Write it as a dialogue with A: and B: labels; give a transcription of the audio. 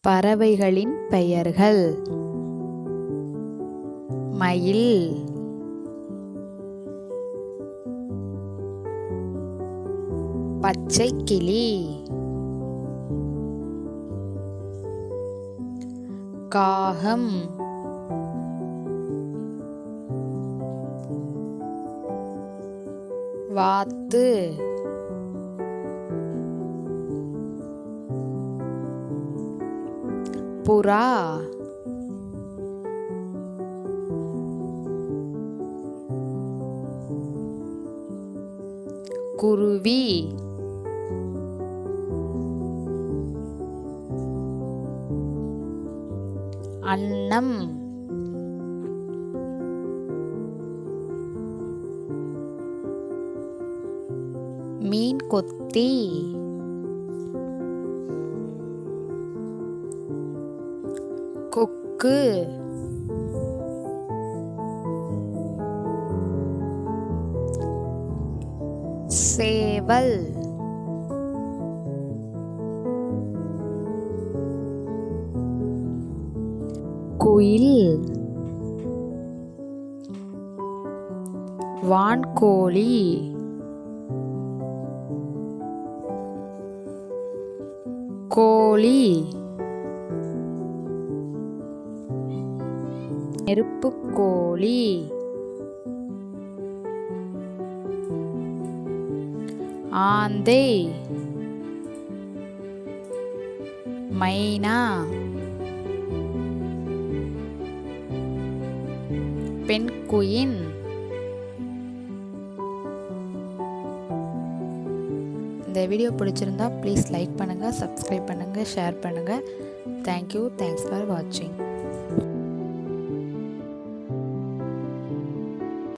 A: பறவைகளின் பெயர்கள்: மயில், பச்சைக்கிளி, காகம், வாத்து, புறா, குருவி, அன்னம், மீன் கொத்தி, கொக்கு, சேவல், குயில், வான்கோழி, கோழி, நெருப்புக்கோழி, ஆந்தை, மைனா, பெண்குயின். இந்த வீடியோ பிடிச்சிருந்தா ப்ளீஸ் லைக் பண்ணுங்கள், சப்ஸ்கிரைப் பண்ணுங்கள், ஷேர் பண்ணுங்கள். தேங்க்யூ. தேங்க்ஸ் ஃபார் வாட்சிங்.